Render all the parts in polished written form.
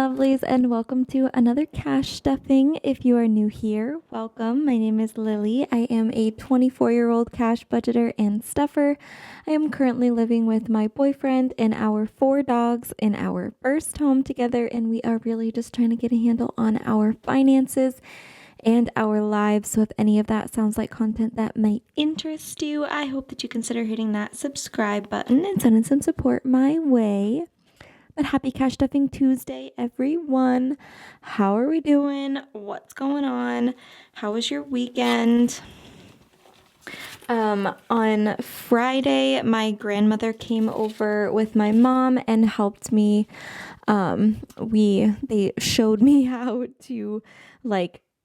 lovelies, and welcome to another cash stuffing. If you are new here, welcome. My name is Lily. I am a 24-year-old cash budgeter and stuffer. I am currently living with my boyfriend and our 4 dogs in our first home together, and we are really just trying to get a handle on our finances and our lives. So if any of that sounds like content that might interest you, I hope that you consider hitting that subscribe button and sending some support my way. But happy Cash Stuffing Tuesday, everyone. How are we doing? What's going on? How was your weekend? On Friday, my grandmother came over with my mom and helped me. They showed me how to,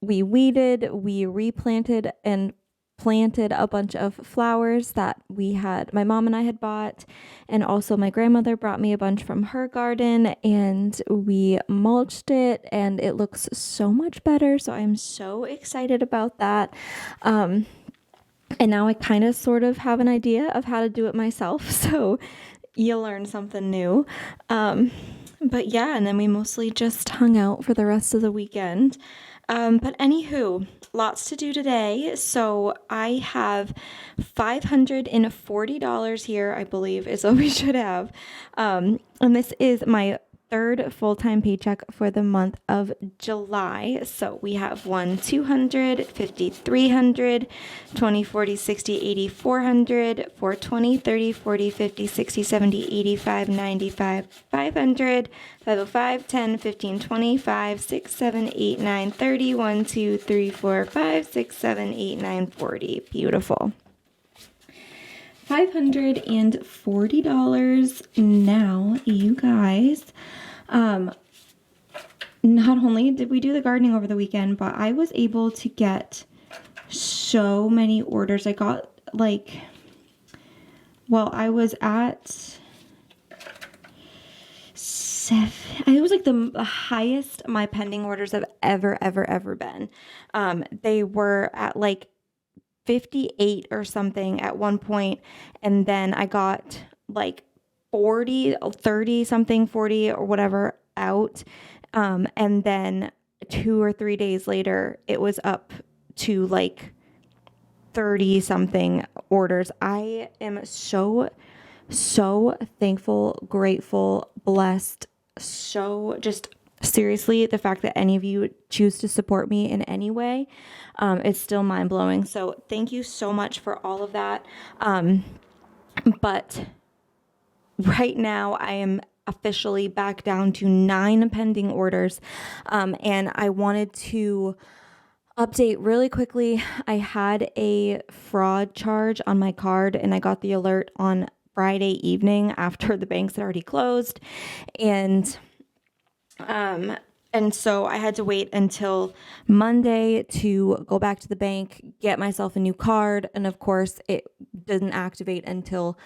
we weeded, we replanted and planted a bunch of flowers that my mom and I had bought, and also my grandmother brought me a bunch from her garden, and we mulched it, and it looks so much better. So I'm so excited about that. And now I kind of sort of have an idea of how to do it myself. So you'll learn something new. But yeah, and then we mostly just hung out for the rest of the weekend. But anywho, lots to do today. So I have $540 here, I believe is what we should have. And this is my third full-time paycheck for the month of July. So we have 1, 200, 50, 300, 20, 40, 60, 80, 400, 420, 30, 40, 50, 60, 70, 85, 95, 500, 505, 10, 15, 25, 6, 7, 8, 9, 30, 1, 2, 3, 4, 5, 6, 7, 8, 9, 40. Beautiful. $540 now, you guys. Not only did we do the gardening over the weekend, but I was able to get so many orders. I got I was at it was like the highest my pending orders have ever been. They were at 58 or something at one point, and then I got 40, 30 something, 40 or whatever out, and then 2 or 3 days later it was up to 30 something orders. I am so thankful, grateful, blessed. So just seriously, the fact that any of you choose to support me in any way, it's still mind-blowing. So thank you so much for all of that. But right now I am officially back down to 9 pending orders. And I wanted to update really quickly. I had a fraud charge on my card, and I got the alert on Friday evening after the banks had already closed. And so I had to wait until Monday to go back to the bank, get myself a new card. And of course it didn't activate until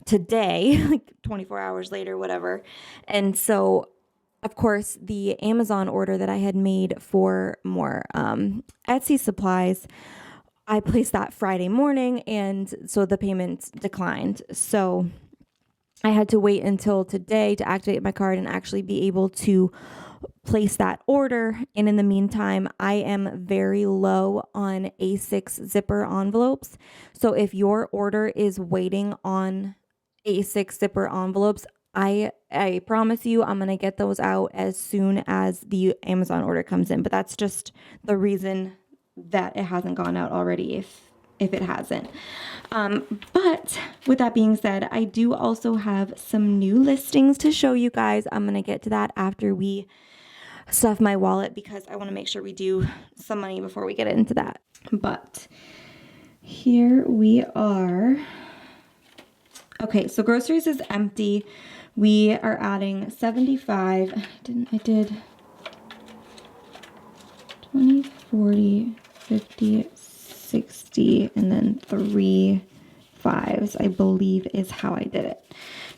today, 24 hours later, whatever. And so of course the Amazon order that I had made for more, Etsy supplies, I placed that Friday morning, and so the payment declined. So I had to wait until today to activate my card and actually be able to place that order. And in the meantime, I am very low on A6 zipper envelopes. So if your order is waiting on A6 zipper envelopes, I promise you I'm going to get those out as soon as the Amazon order comes in. But that's just the reason that it hasn't gone out already, if it hasn't. But with that being said, I do also have some new listings to show you guys. I'm going to get to that after we stuff my wallet, because I want to make sure we do some money before we get into that. But here we are. Okay, so groceries is empty. We are adding 75. I did 20, 40, 50, 60, and then 3 5s, I believe is how I did it.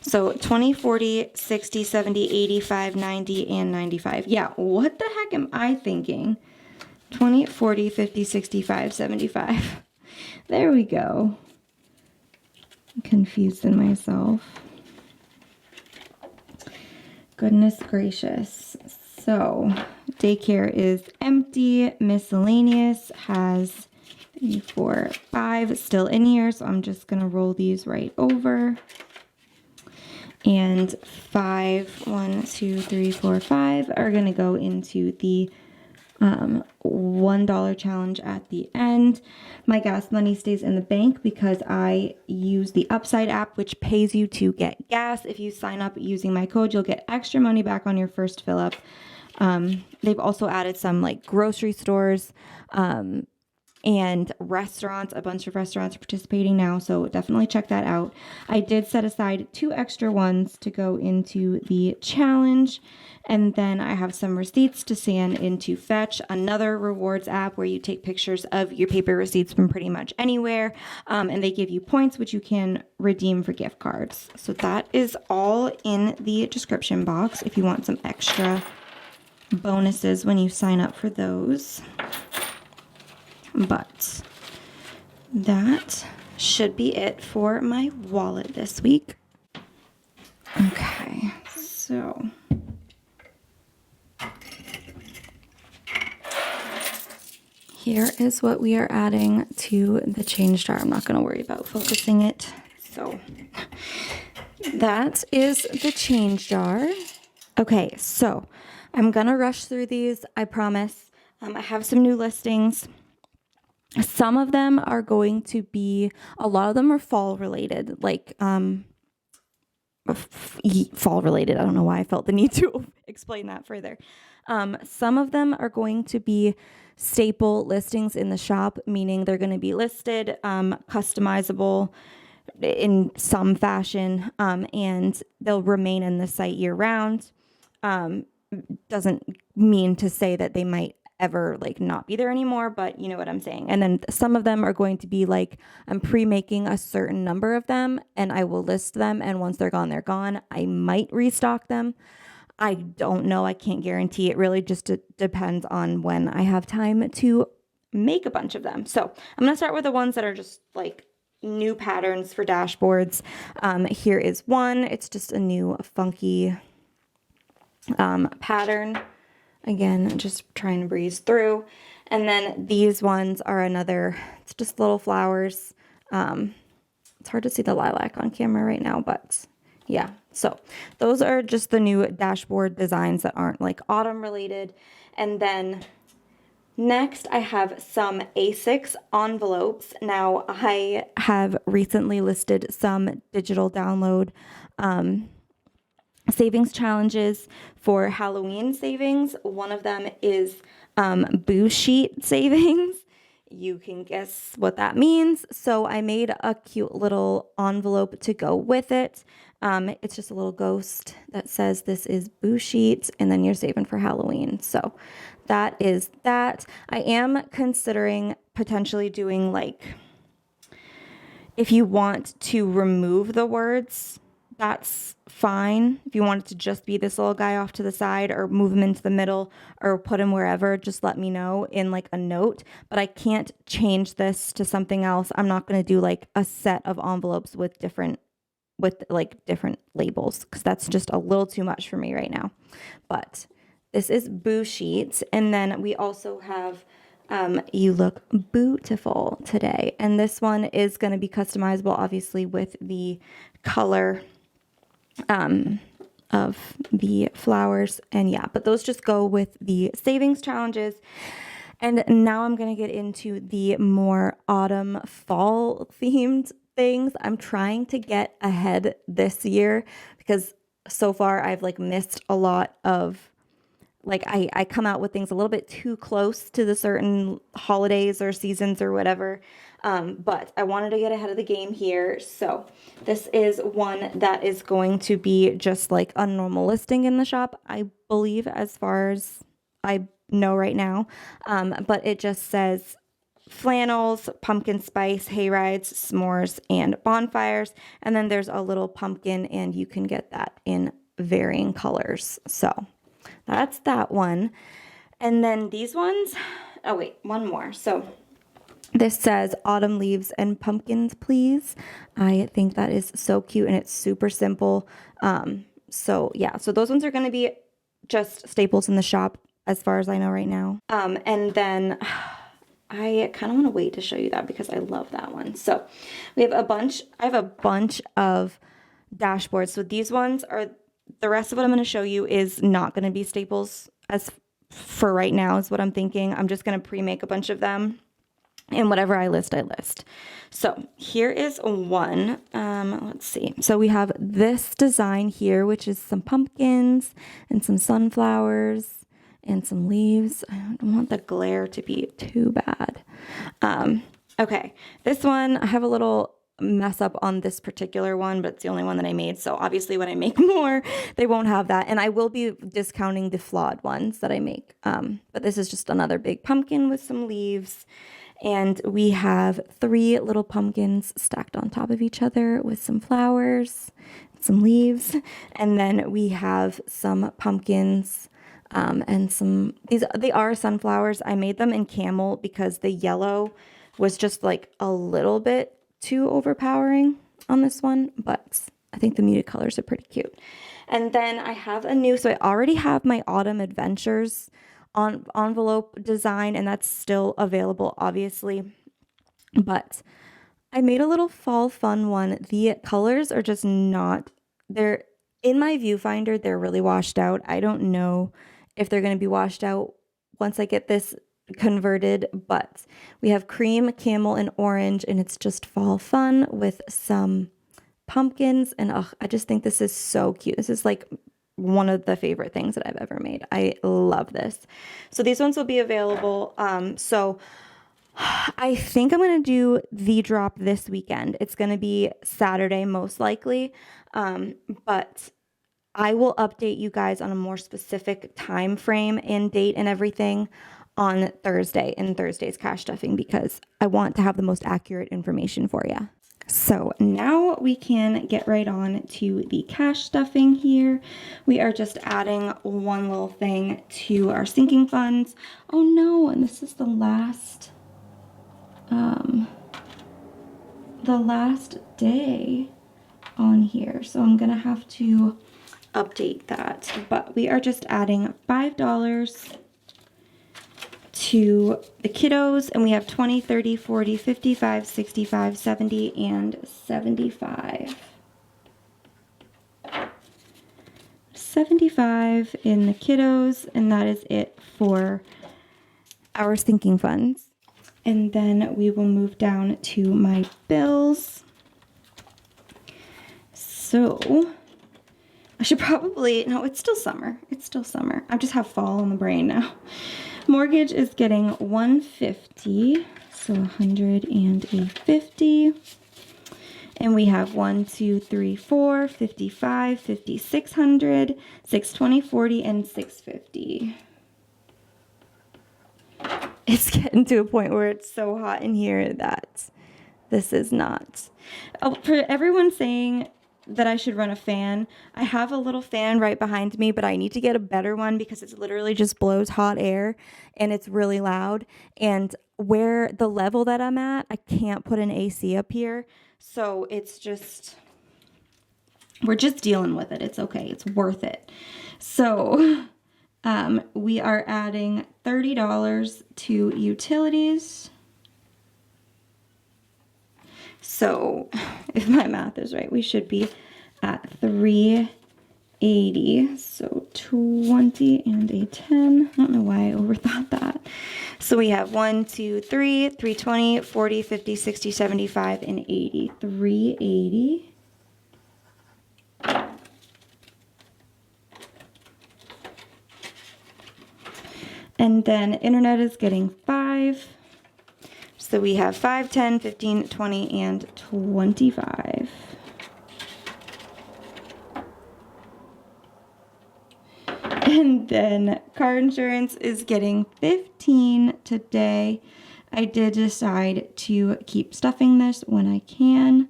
So 20, 40, 60, 70, 85, 90, and 95. Yeah, what the heck am I thinking? 20, 40, 50, 65, 75. There we go. I'm confused in myself. Goodness gracious. So daycare is empty. Miscellaneous has 3, 4, 5 still in here. So I'm just going to roll these right over. And 5, 1, 2, 3, 4, 5 are going to go into the $1 challenge at the end. My gas money stays in the bank because I use the Upside app, which pays you to get gas. If you sign up using my code, you'll get extra money back on your first fill up. They've also added some like grocery stores and restaurants. A bunch of restaurants are participating now, so definitely check that out. I did set aside 2 extra ones to go into the challenge, and then I have some receipts to scan into Fetch, another rewards app where you take pictures of your paper receipts from pretty much anywhere, and they give you points which you can redeem for gift cards. So that is all in the description box if you want some extra bonuses when you sign up for those. But that should be it for my wallet this week. Okay, so here is what we are adding to the change jar. I'm not going to worry about focusing it. So that is the change jar. Okay, so I'm going to rush through these, I promise. I have some new listings. Some of them are going to be, a lot of them are fall related, like fall related. I don't know why I felt the need to explain that further. Some of them are going to be staple listings in the shop, meaning they're going to be listed, customizable in some fashion, and they'll remain in the site year round. Doesn't mean to say that they might ever like not be there anymore, but you know what I'm saying. And then some of them are going to be like, I'm pre-making a certain number of them and I will list them, and once they're gone, they're gone. I might restock them. I don't know. I can't guarantee. It really just depends on when I have time to make a bunch of them. So I'm going to start with the ones that are just like new patterns for dashboards. Here is one. It's just a new funky pattern. Again, just trying to breeze through. And then these ones are another, it's just little flowers. It's hard to see the lilac on camera right now, but yeah. So those are just the new dashboard designs that aren't like autumn related. And then next I have some A6 envelopes. Now I have recently listed some digital download savings challenges for Halloween savings. One of them is boo sheet savings. You can guess what that means. So I made a cute little envelope to go with it. It's just a little ghost that says this is boo sheet, and then you're saving for Halloween. So that is that. I am considering potentially doing like, if you want to remove the words, that's fine. If you want it to just be this little guy off to the side, or move him into the middle, or put him wherever, just let me know in like a note. But I can't change this to something else. I'm not going to do like a set of envelopes with different labels, because that's just a little too much for me right now. But this is boo sheets. And then we also have you look beautiful today. And this one is going to be customizable, obviously, with the color of the flowers. And yeah, but those just go with the savings challenges. And now I'm going to get into the more autumn fall themed things. I'm trying to get ahead this year because so far I've like missed a lot of, like I come out with things a little bit too close to the certain holidays or seasons or whatever. But I wanted to get ahead of the game here. So this is one that is going to be just like a normal listing in the shop, I believe, as far as I know right now. But it just says flannels, pumpkin spice, hay rides, s'mores, and bonfires. And then there's a little pumpkin, and you can get that in varying colors. So that's that one. And then these ones, oh wait, one more. So this says autumn leaves and pumpkins, please. I think that is so cute, and it's super simple. So yeah, so those ones are going to be just staples in the shop as far as I know right now. And then I kind of want to wait to show you that because I love that one. So we have I have a bunch of dashboards. So these ones are, the rest of what I'm going to show you is not going to be staples as for right now is what I'm thinking. I'm just going to pre-make a bunch of them. And whatever I list, I list. So here is one. Let's see. So we have this design here, which is some pumpkins and some sunflowers and some leaves. I don't want the glare to be too bad. Okay, this one, I have a little mess up on this particular one, but it's the only one that I made. So obviously when I make more, they won't have that. And I will be discounting the flawed ones that I make. But this is just another big pumpkin with some leaves. And we have 3 little pumpkins stacked on top of each other with some flowers, some leaves. And then we have some pumpkins and they are sunflowers. I made them in camel because the yellow was just like a little bit too overpowering on this one, but I think the muted colors are pretty cute. And then I have so I already have my Autumn Adventures on envelope design, and that's still available, obviously. But I made a little fall fun one. The colors are just not, they're in my viewfinder, they're really washed out. I don't know if they're going to be washed out once I get this converted, but we have cream, camel, and orange, and it's just fall fun with some pumpkins. And I just think this is so cute. This is like one of the favorite things that I've ever made. I love this. So these ones will be available. So I think I'm going to do the drop this weekend. It's going to be Saturday, most likely. But I will update you guys on a more specific time frame and date and everything on Thursday in Thursday's cash stuffing because I want to have the most accurate information for you. So now we can get right on to the cash stuffing here. We are just adding one little thing to our sinking funds. Oh no, and this is the last day on here. So I'm gonna have to update that. But we are just adding $5 to the kiddos, and we have 20, 30, 40, 55, 65, 70, and 75. 75 in the kiddos, and that is it for our sinking funds. And then we will move down to my bills. So I should probably, no, it's still summer. It's still summer. I just have fall in the brain now. Mortgage is getting $150, so $150. And we have 1, 2, 3, 4, 55, 50, 600, 620, 40, and $650. It's getting to a point where it's so hot in here that this is not. Oh, for everyone saying that I should run a fan, I have a little fan right behind me, but I need to get a better one because it's literally just blows hot air and it's really loud. And where the level that I'm at, I can't put an AC up here. So it's just, we're just dealing with it. It's okay. It's worth it. So we are adding $30 to utilities. So if my math is right, we should be at 380. So 20 and a 10. I don't know why I overthought that. So we have 1, 2, 3, 320, 40, 50, 60, 75, and 80. 380. And then internet is getting 5. So we have 5, 10, 15, 20, and 25. And then car insurance is getting 15 today. I did decide to keep stuffing this when I can.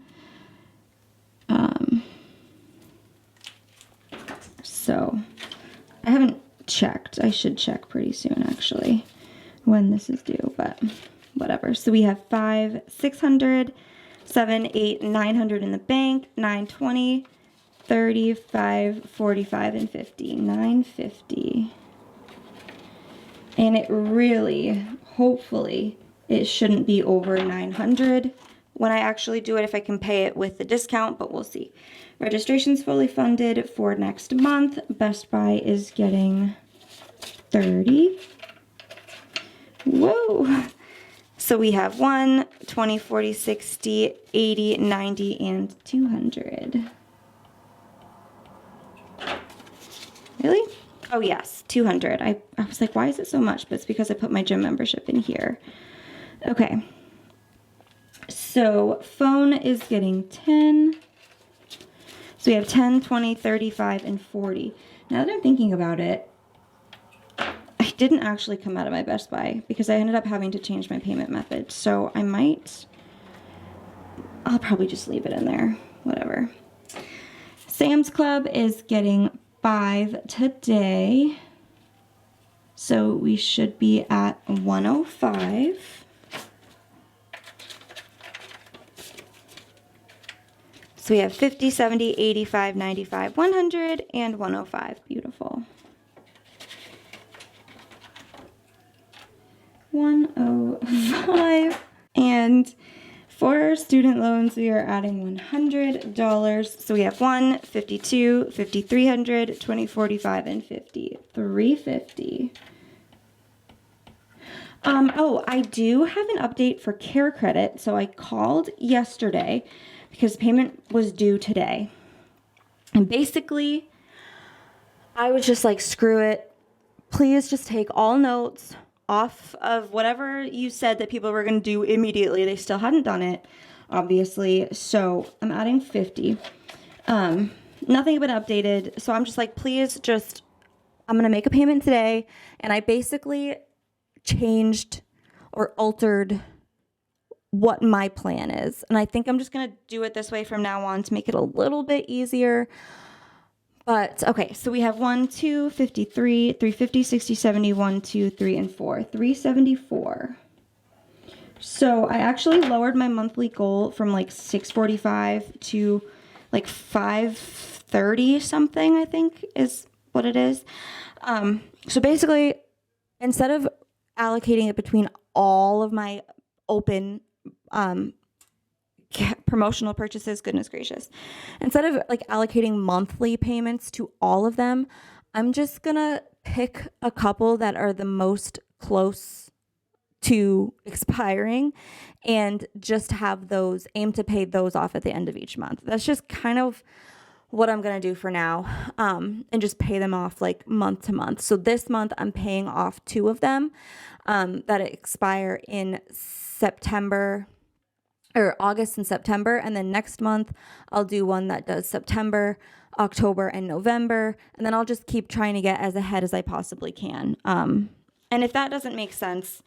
So I haven't checked. I should check pretty soon actually when this is due, but whatever. So we have 5, 600, 7, 8, 900 in the bank, 920, 35, 45, and 50. 950. And it really, hopefully, it shouldn't be over 900 when I actually do it, if I can pay it with the discount, but we'll see. Registration's fully funded for next month. Best Buy is getting 30. Whoa. So we have 1, 20, 40, 60, 80, 90, and 200. Really? Oh yes, 200. I was like, why is it so much? But it's because I put my gym membership in here. Okay. So phone is getting 10. So we have 10, 20, 35, and 40. Now that I'm thinking about it, I didn't actually come out of my Best Buy because I ended up having to change my payment method. So I'll probably just leave it in there. Whatever. Sam's Club is getting 5 today. So we should be at 105. So we have 50, 70, 85, 95, 100, and 105. Beautiful. 105. And for student loans, we are adding $100. So we have 1, 52, 5,300, 20, 45, and 50. 350. Oh, I do have an update for Care Credit. So I called yesterday because payment was due today. And basically, I was just like, screw it. Please just take all notes off of whatever you said that people were going to do immediately. They still hadn't done it, obviously. So I'm adding 50. Nothing had been updated. So I'm just like, please just, I'm going to make a payment today. And I basically changed or altered what my plan is. And I think I'm just going to do it this way from now on to make it a little bit easier. But okay, so we have 1, 2, 53, 350, 60, 70, 1, 2, 3, and 4. 374. So I actually lowered my monthly goal from like 645 to like 530 something, I think is what it is. So basically, instead of allocating it between all of my open promotional purchases, goodness gracious, instead of like allocating monthly payments to all of them, I'm just gonna pick a couple that are the most close to expiring and just have those, aim to pay those off at the end of each month. That's just kind of what I'm gonna do for now, and just pay them off like month to month. So this month I'm paying off 2 of them that expire in September or August and September, and then next month I'll do one that does September, October, and November, and then I'll just keep trying to get as ahead as I possibly can. And if that doesn't make sense,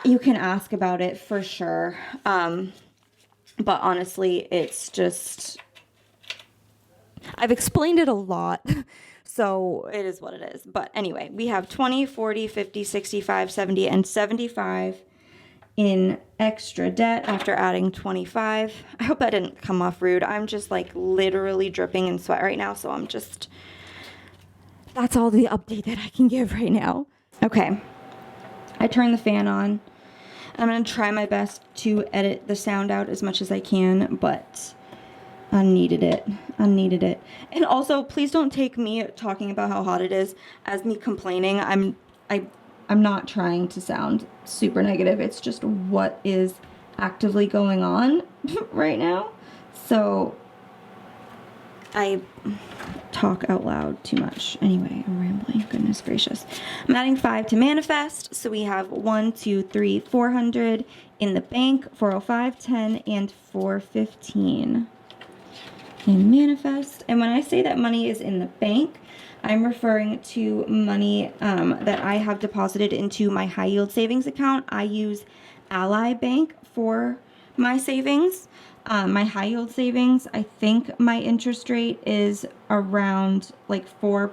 you can ask about it for sure. But honestly, it's just, I've explained it a lot, so it is what it is. But anyway, we have 20, 40, 50, 65, 70, and 75 in extra debt after adding 25. I hope that didn't come off rude. I'm just like literally dripping in sweat right now, so I'm just, that's all the update that I can give right now. Okay, I turned the fan on. I'm gonna try my best to edit the sound out as much as I can, but I needed it. And also, please don't take me talking about how hot it is as me complaining. I'm not trying to sound super negative. It's just what is actively going on right now. So I talk out loud too much. Anyway, I'm rambling. Goodness gracious. I'm adding 5 to manifest. So we have 1, 2, 3, 400 in the bank, 405, 10, and 415 in manifest. And when I say that money is in the bank, I'm referring to money that I have deposited into my high yield savings account. I use Ally Bank for my savings. My high yield savings, I think my interest rate is around like 4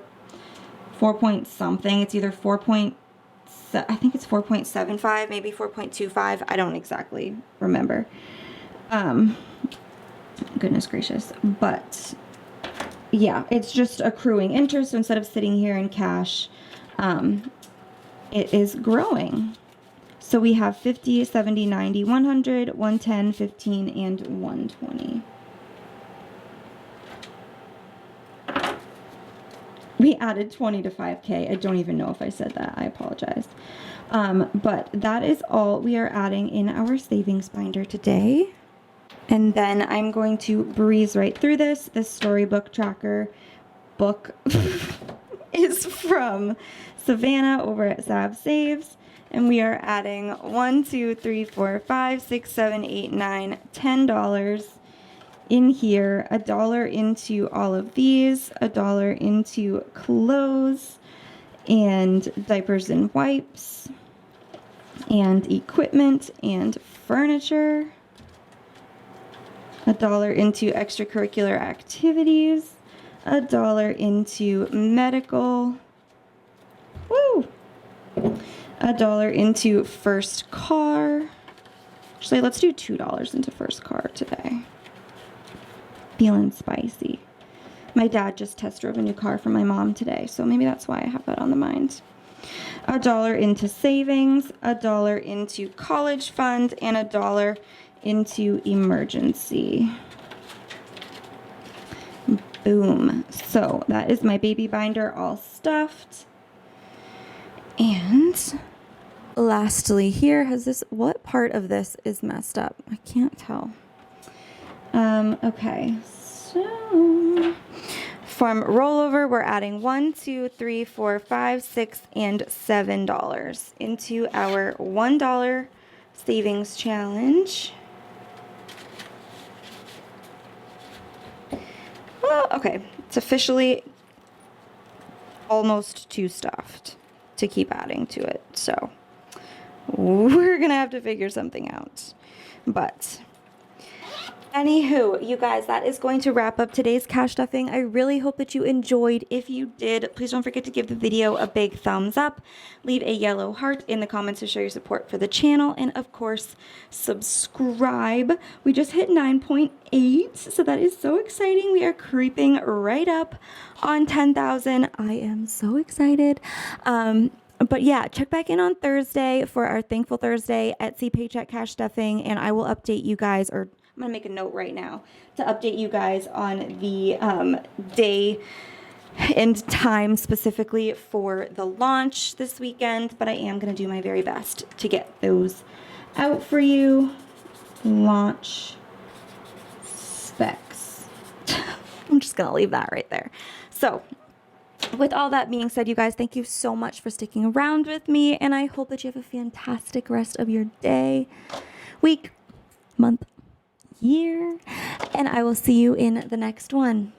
point something. It's either 4 point, I think it's 4.75, maybe 4.25. I don't exactly remember. Goodness gracious. But yeah, it's just accruing interest. So instead of sitting here in cash, it is growing. So we have 50, 70, 90, 100, 110, 15, and 120. We added 20 to 5K. I don't even know if I said that. I apologize. But that is all we are adding in our savings binder today. And then I'm going to breeze right through this. This storybook tracker book is from Savannah over at Sav Saves. And we are adding $1, 2, 3, 4, 5, 6, 7, 8, 9, $10 in here, $1 into all of these, $1 into clothes and diapers and wipes and equipment and furniture, $1 into extracurricular activities, $1 into medical, woo, $1 into first car. Actually, let's do $2 into first car today. Feeling spicy. My dad just test drove a new car for my mom today, so maybe that's why I have that on the mind. $1 into savings, $1 into college fund, and $1 into emergency. Boom. So that is my baby binder all stuffed. And lastly here, what part of this is messed up? I can't tell. Okay, so from rollover, we're adding $1, 2, 3, 4, 5, 6, and $7 into our $1 savings challenge. Well, okay, it's officially almost too stuffed to keep adding to it, so we're gonna have to figure something out. But anywho, you guys, that is going to wrap up today's cash stuffing. I really hope that you enjoyed. If you did, please don't forget to give the video a big thumbs up. Leave a yellow heart in the comments to show your support for the channel. And of course, subscribe. We just hit 9.8, so that is so exciting. We are creeping right up on 10,000. I am so excited. But yeah, check back in on Thursday for our Thankful Thursday Etsy Paycheck Cash Stuffing, and I will update you guys, or I'm going to make a note right now to update you guys on the day and time specifically for the launch this weekend, but I am going to do my very best to get those out for you. Launch specs. I'm just going to leave that right there. So with all that being said, you guys, thank you so much for sticking around with me, and I hope that you have a fantastic rest of your day, week, month, year, and I will see you in the next one.